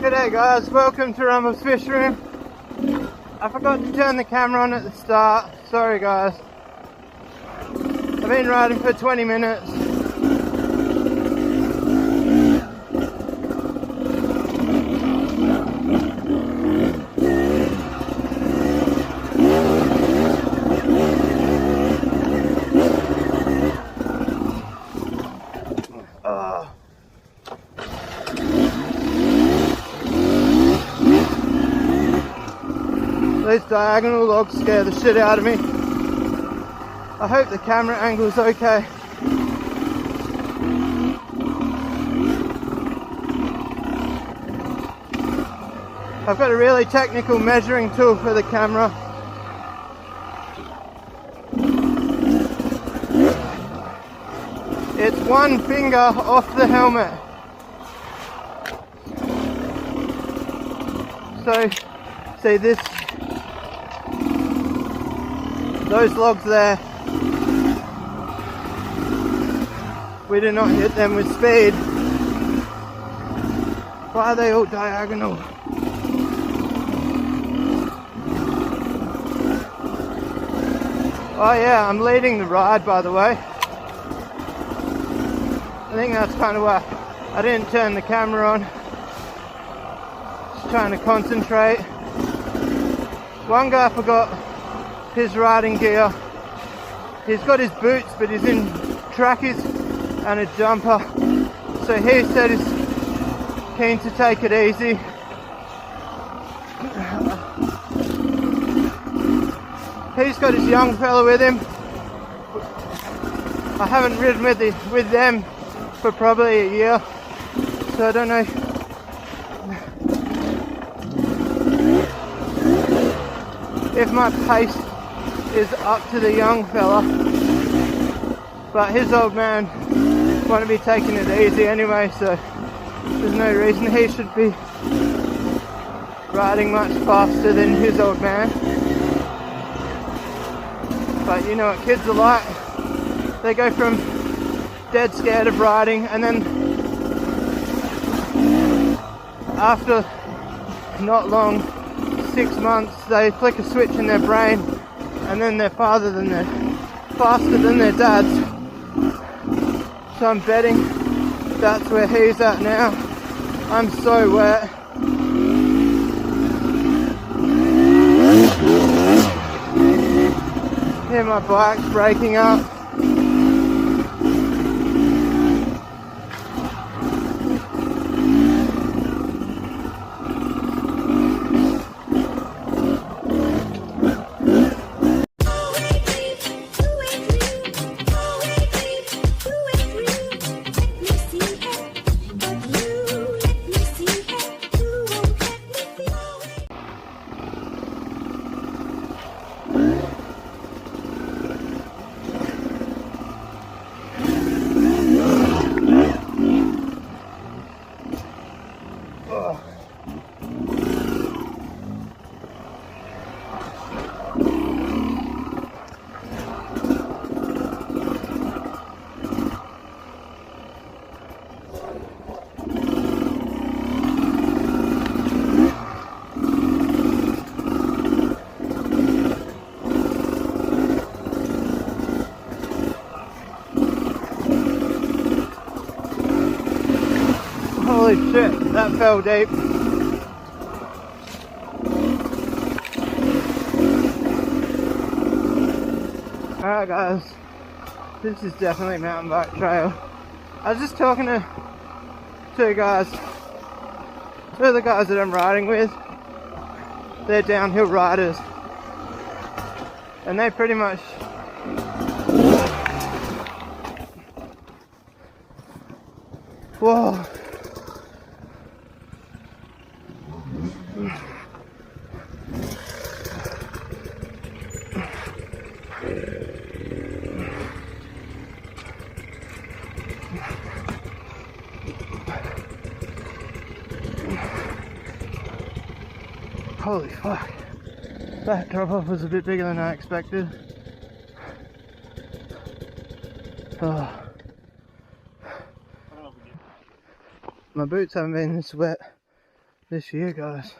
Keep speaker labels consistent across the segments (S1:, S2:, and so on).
S1: G'day guys, welcome to Rumble's Fish Room. I forgot to turn the camera on at the start, sorry guys. I've been riding for 20 minutes. These diagonal logs scare the shit out of me. I hope the camera angle is okay. I've got a really technical measuring tool for the camera. It's one finger off the helmet. So, see this, those logs there, we do not hit them with speed. Why are they all diagonal? Oh yeah, I'm leading the ride by the way. I think that's kind of why I didn't turn the camera on. Just trying to concentrate. One guy forgot his riding gear. He's got his boots, but he's in trackies and a jumper. So he said he's keen to take it easy. He's got his young fella with him. I haven't ridden with them for probably a year, so I don't know. If my pace is up to the young fella, but his old man want to be taking it easy anyway, so there's no reason he should be riding much faster than his old man. But you know what kids are like, they go from dead scared of riding and then after not long, 6 months, they flick a switch in their brain and then they're faster than their dads. So I'm betting that's where he's at now. I'm so wet. Yeah, my bike's breaking up. Holy shit, that fell deep. Alright guys, this is definitely mountain bike trail. I was just talking to two of the guys that I'm riding with. They're downhill riders. And they pretty much whoa. Holy fuck. That drop off was a bit bigger than I expected. Oh. My boots haven't been this wet this year, guys.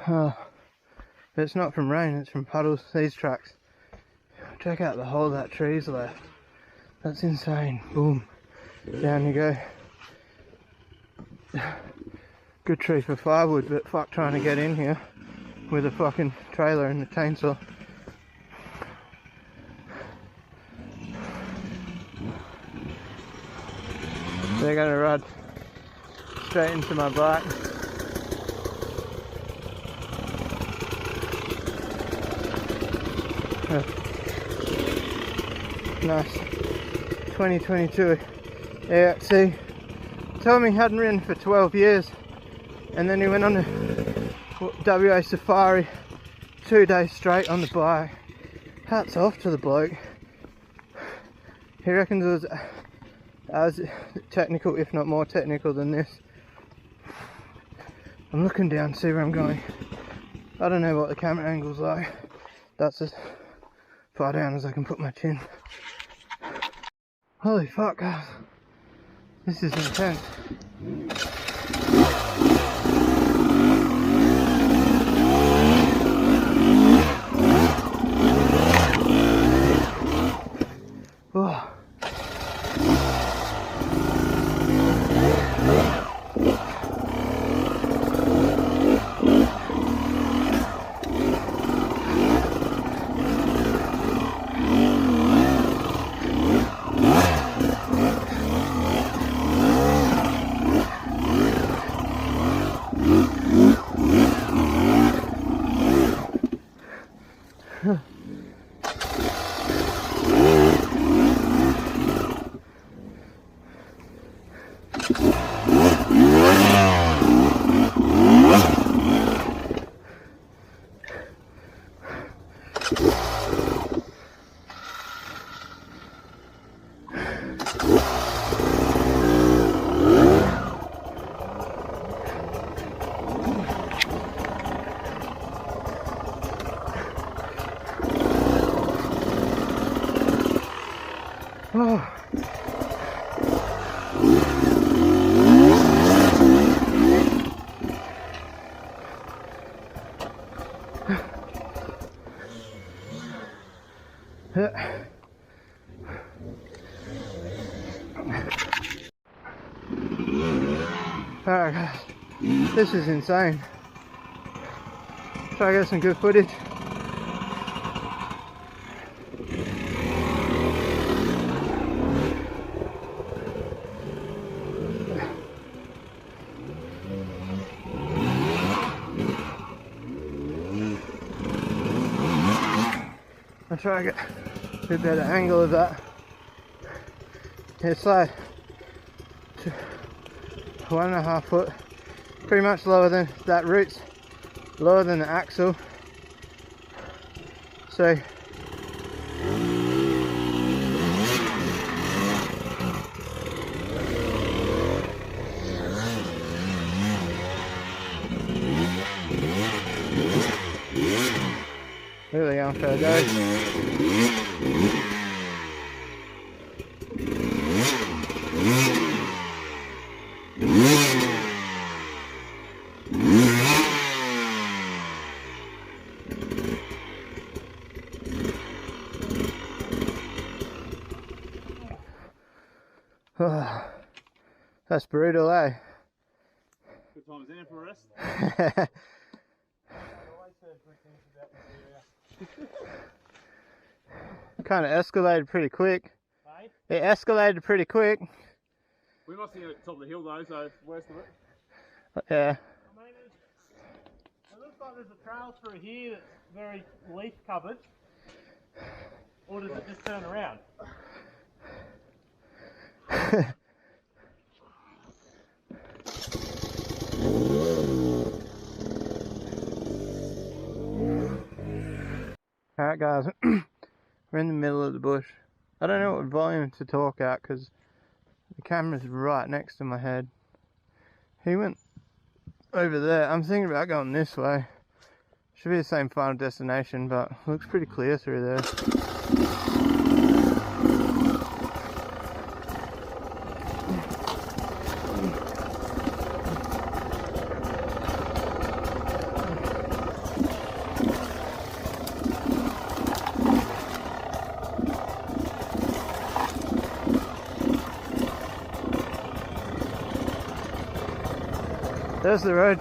S1: But it's not from rain, it's from puddles. These tracks. Check out the hole that tree's left. That's insane. Boom. Down you go. Good tree for firewood, but fuck trying to get in here with a fucking trailer and a chainsaw. They're gonna ride straight into my bike. Nice. 2022 AXE. Told me he hadn't ridden for 12 years, and then he went on a WA safari 2 days straight on the bike. Hats off to the bloke. He reckons it was as technical, if not more technical than this. I'm looking down to see where I'm going. I don't know what the camera angle's like. That's as far down as I can put my chin. Holy fuck, guys. This is intense. Oh. Oh. Alright guys, this is insane. Try to get some good footage. I'll try to get a bit better angle of that. It's like 1.5 foot, pretty much lower than that root's lower than the axle. So really unfair go. Oh, that's brutal, eh?
S2: Good times in for a rest.
S1: Kind of escalated pretty quick.
S2: Hey?
S1: It escalated pretty quick.
S2: We must be at the top of the hill though, so worst of it.
S1: Yeah.
S2: I mean, it looks like there's a trail through here that's very leaf covered. Or does it just turn around? Alright guys, we're in the middle of the bush. I don't know what volume to talk at because the camera's right next to my head. He went over there. I'm thinking about going this way. Should be the same final destination, but looks pretty clear through there. There's the road.